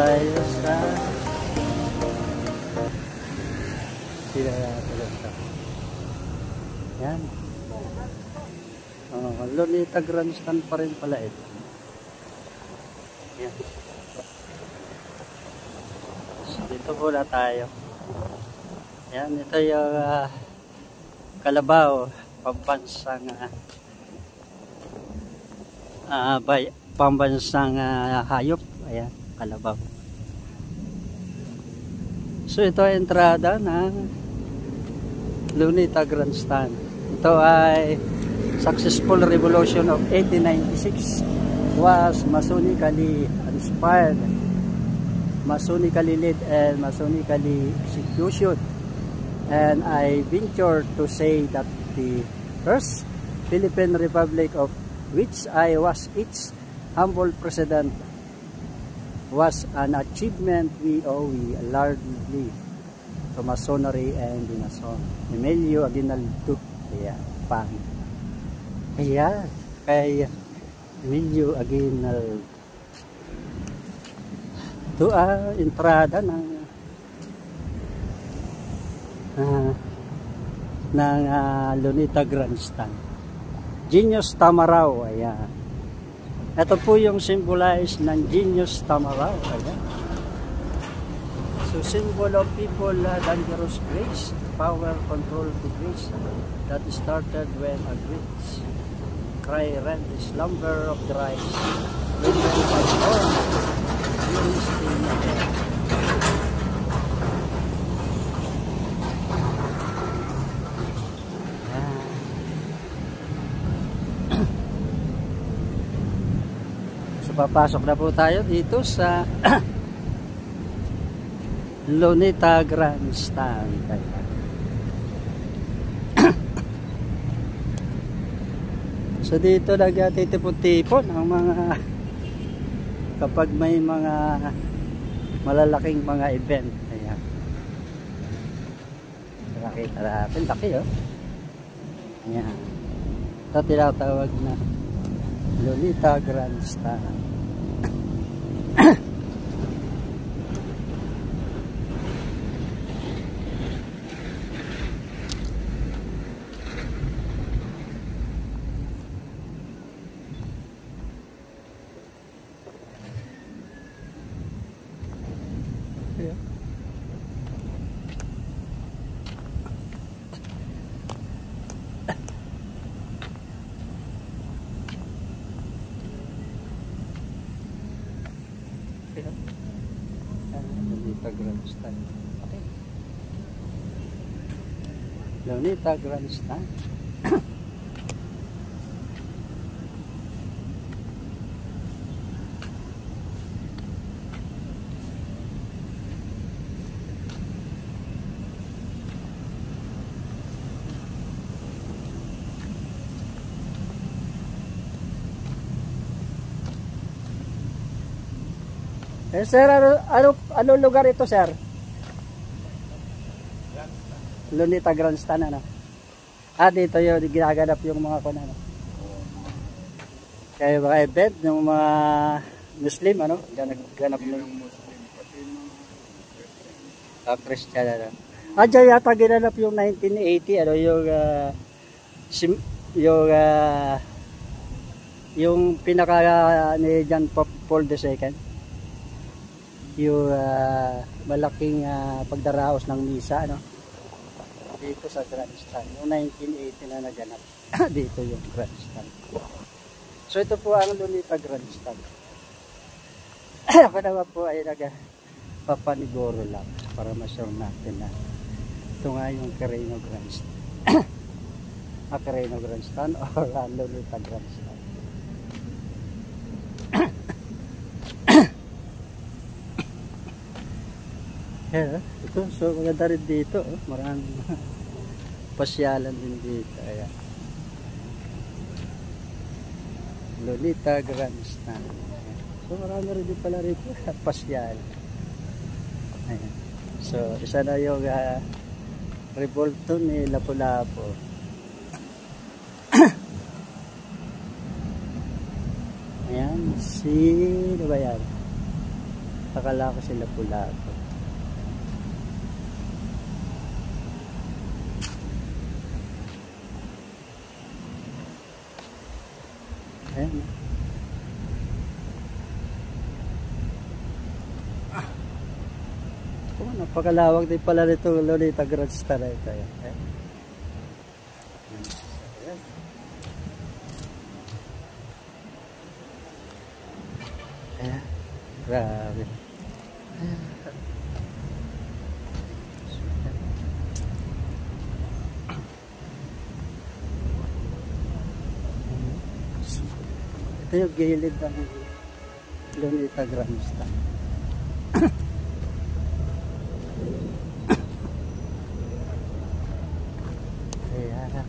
tayo sa Sinayata. Yan. Lunita Grandstand pa rin pala ito. Yan. So, dito muna tayo. Yan, ito yung Kalabaw, pambansang pambansang hayop. Ayan, Kalabaw. So ito ay entrada ng Lunita Grandstand. Ito ay successful revolution of 1896 was Masonically inspired, Masonically led and Masonically executed. And I venture to say that the first Philippine Republic of which I was its humble president was an achievement we owe largely to Masonry and the Mason. Emilio Aguinaldo. Ayan, pang. Ayan, kay Emilio Aguinaldo. Ito entrada ng Lunita Grandstand. Genius Tamaraw. Ayan. Ito po yung symbolize ng Genius Tamaraw. Ayan. So symbol of people, dangerous grace, power, control to grace that started when a great cry rent the slumber of the rise when men was born during staying ahead. So papasok na po tayo dito sa Lunita Grandstand. So dito nagtitipon-tipon ang mga kapag may mga malalaking mga event. Ayan. Nakita natin, laki oh. Ayan. Ito tinatawag na Lunita Grandstand. Lunita Grandstand. Okay. Lunita Grandstand. Eh, sir, ano lugar ito, sir? Lunita Grandstand, ano? Dito yung ginaganap yung mga ano? Kaya mga event, yung mga Muslim, ano? Ganap yung Muslim. Christian, ano? Diyan yata ginanap yung 1980, ano? Yung pinaka ni John Paul II. Yung malaking pagdaraos ng misa, no? Dito sa Grandstand yung 1980 na naganap. Dito yung Grandstand. So ito po ang Lunita Grandstand. Ako naman po ay nagpapaniguro lang para ma-sure natin na ito nga yung Carreno Grandstand. Carreno Grandstand or Lunita Grandstand. Yeah, ito, so maganda rin dito, oh. Maraming pasyalan din dito. Ayan. Lunita Grandstand. Ayan. So marami rin din pala rito pasyal. Ayan. So isa na yung revolto ni Lapu-Lapu. Ayan, sino ba yan? Akala ko sila pula. Ayan. Oh, napakalawak din pala nito Lolita Grand Star ito. Ayan. Ayan. Ayan. Grabe. Ito yung gilid ng Lunita Grand Star. Ayan.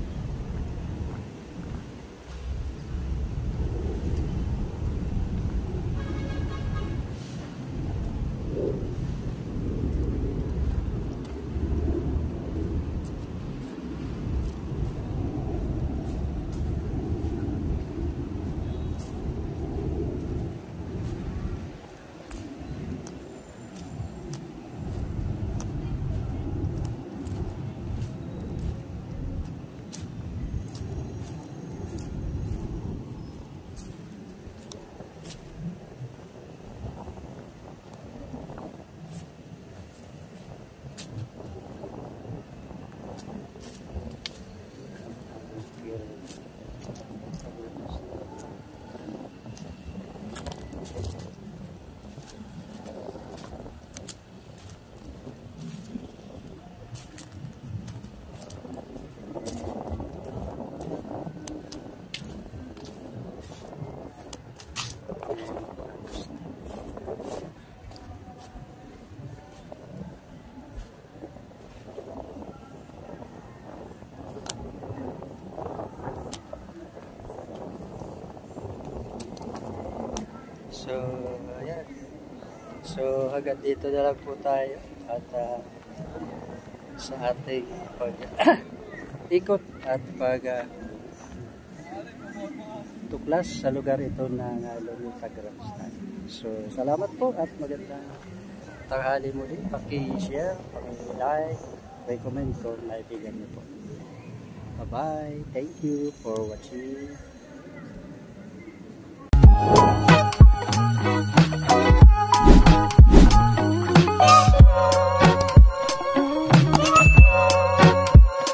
So, ayan. So, hanggang dito na lang po tayo at sa ating pag ikot at pag tuklas sa lugar ito ng Lunita Grand Star. So, salamat po at magandang tanghali muli. Paki-share, paki-like, recommend kung naibigan niyo po. Bye-bye. Thank you for watching.